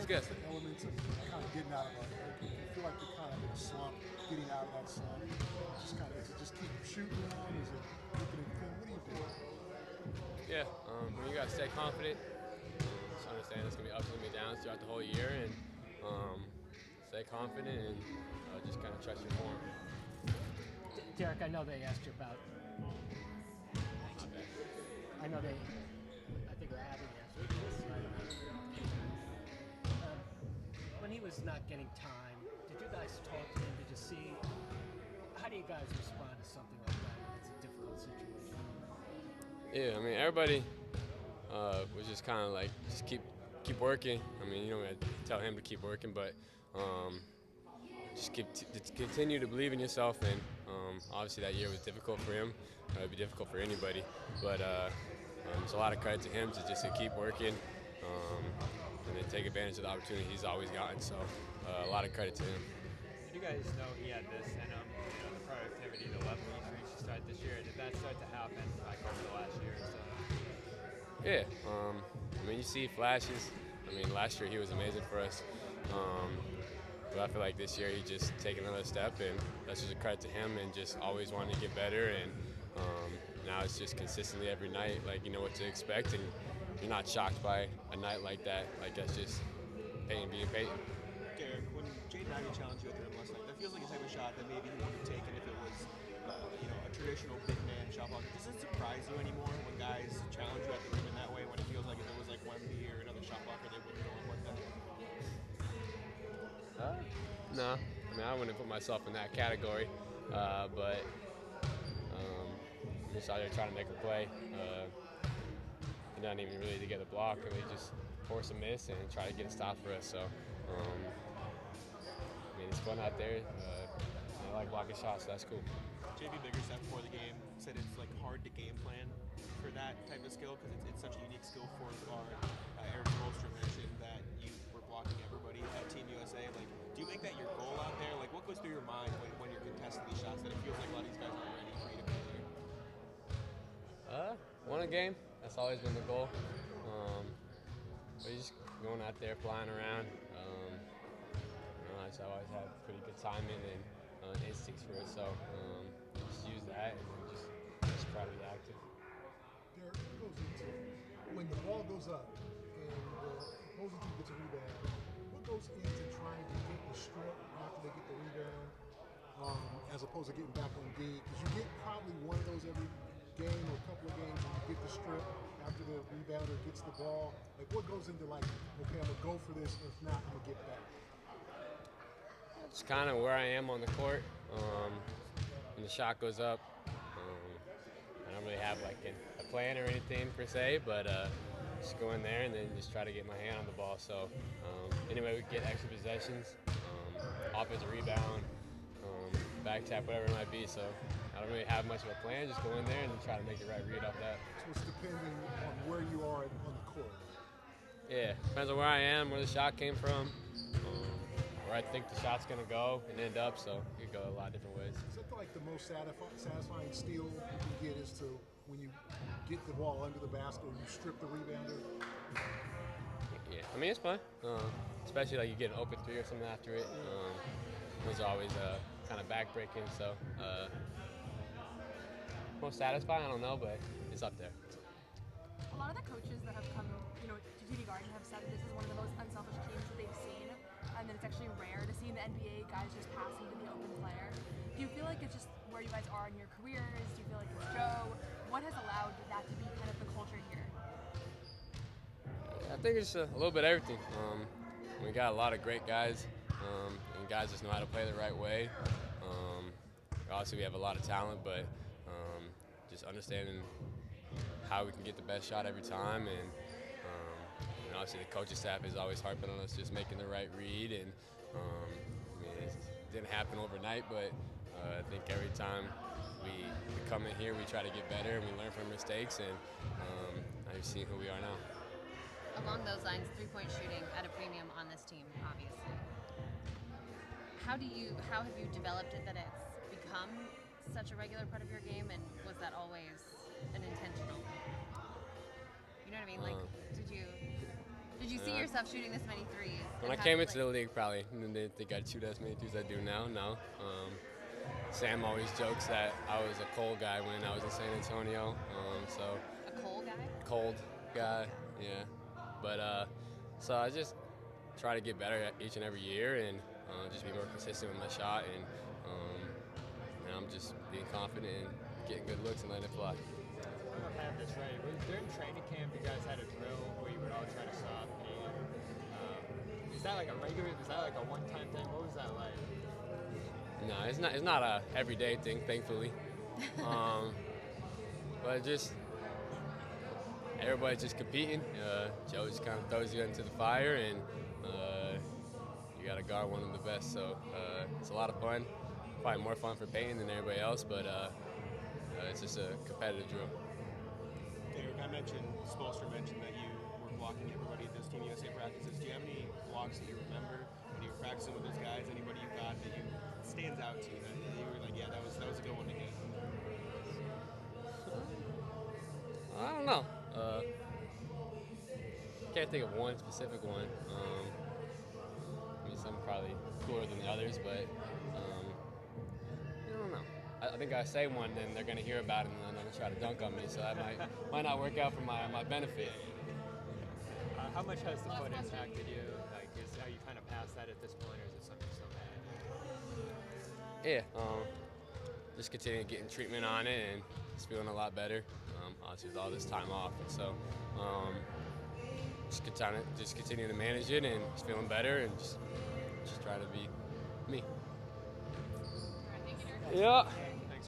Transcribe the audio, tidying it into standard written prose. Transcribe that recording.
good. The elements of kind of getting out of you feel like you're kind of in a slump, getting out of that slump. Is it just keep shooting on? Is it looking at film? What do you do? Yeah, you gotta stay confident. Just understand it's gonna be ups and downs throughout the whole year, and stay confident and just kind of trust your form. Derrick, I know they asked you about. I know they. I think Abby asked you this. When he was not getting time, did you guys talk to him? Did you see? How do you guys respond to something like that? It's a difficult situation. Yeah, I mean everybody was just kind of like just keep working. I mean you don't have to tell him to keep working, but just continue to believe in yourself. And obviously that year was difficult for him. It would be difficult for anybody, but it's a lot of credit to him to keep working and then take advantage of the opportunity he's always gotten. So a lot of credit to him. Did you guys know he had this and the productivity, the level he's reached to start this year? Did that start to happen like over the last year or so? Yeah, I mean you see flashes. I mean last year he was amazing for us. But I feel like this year he just taken another step, and that's just a credit to him and just always wanting to get better. And now it's just consistently every night, like you know what to expect, and you're not shocked by a night like that. Like that's just Peyton being Peyton. Derrick, when Jaden Ivey challenged you at the rim last night, that feels like a type of shot that maybe he would have taken if it was, a traditional big man shot blocker. Does it surprise you anymore when guys challenge you at the rim in that way? When it feels like if it was like Wemby or another shot blocker, they wouldn't go in like that? No, I mean I wouldn't put myself in that category, but I'm just out there trying to make a play. Not even really to get a block, and we just force a miss and try to get a stop for us. So, I mean it's fun out there. I like blocking shots, so that's cool. JB Biggerstaff before the game said it's like hard to game plan for that type of skill because it's such a unique skill for a guard. Eric Spoelstra mentioned that you were blocking everybody at Team USA. Like, do you make that your goal out there? Like, what goes through your mind when you're contesting these shots that it feels like a lot of these guys aren't ready for you to be there? Win a game. That's always been the goal. But you're just going out there, flying around. I just always have pretty good timing and instincts for it. So just use that and then just try to be active. Derrick, what goes into when the ball goes up and the opposing team gets a rebound? What goes into trying to get the strip after they get the rebound, as opposed to getting back on D? Because you get probably one of those every game or a couple of games when you get the strip after the rebounder gets the ball. Like, what goes into like, okay, I'm gonna go for this. If not, I'm gonna get back. It's kind of where I am on the court. When the shot goes up, I don't really have like a plan or anything per se, but just go in there and then just try to get my hand on the ball. So anyway, we get extra possessions, offensive rebound, back tap, whatever it might be. So I don't really have much of a plan. Just go in there and try to make the right read off that. So it's depending on where you are on the court. Yeah, depends on where I am, where the shot came from, where I think the shot's going to go and end up. So it could go a lot of different ways. Is that like the most satisfying steal you can get is to when you get the ball under the basket or you strip the rebounder? Yeah, I mean, it's fun, especially like you get an open three or something after it. Those are always kind of back-breaking, so most satisfying, I don't know, but it's up there. A lot of the coaches that have come, to TD Garden have said that this is one of the most unselfish teams that they've seen, and that it's actually rare to see in the NBA guys just passing to the open player. Do you feel like it's just where you guys are in your careers? Do you feel like it's Joe? What has allowed that to be kind of the culture here? I think it's a little bit of everything. We got a lot of great guys, and guys just know how to play the right way. Obviously, we have a lot of talent, but just understanding how we can get the best shot every time, and obviously the coaching staff is always harping on us just making the right read. And I mean, it didn't happen overnight, but I think every time we come in here, we try to get better and we learn from mistakes, and now you've seen who we are now. Along those lines, three-point shooting at a premium on this team, obviously. How have you developed it that it's become such a regular part of your game, and was that always an intentional? You know what I mean? Like, did you see yourself shooting this many threes When I And how came do you into the league, probably didn't think I'd shoot as many threes as I do now. No. Sam always jokes that I was a cold guy when I was in San Antonio. So a coal guy? cold guy, yeah. But so I just try to get better each and every year and just be more consistent with my shot and I'm just being confident and getting good looks and letting it fly. I don't know if I have this right. During training camp, you guys had a drill where you would all try to stop and is that like a regular? Is that like a one-time thing? What was that like? No, it's not a everyday thing, thankfully. But just everybody's just competing. Joe just kind of throws you into the fire, and you got to guard one of the best. So it's a lot of fun. Probably more fun for Peyton than everybody else, but it's just a competitive drill. Derrick, Spoelstra mentioned that you were blocking everybody at those Team USA practices. Do you have any blocks that you remember when you were practicing with those guys? Anybody you got that stands out to you that you were like, yeah, that was a good one to get? I don't know. Can't think of one specific one. I mean, some probably cooler than the others, but I don't know. I think I say one, then they're going to hear about it, and then they're going to try to dunk on me, so that might not work out for my benefit. How much has the foot impacted you? Like, are you kind of past that at this point, or is it something you're still mad at? Yeah, just continue getting treatment on it, and just feeling a lot better. Obviously, with all this time off, and so just continue to manage it, and just feeling better, and just try to be me. Thank you, Derek. Yeah.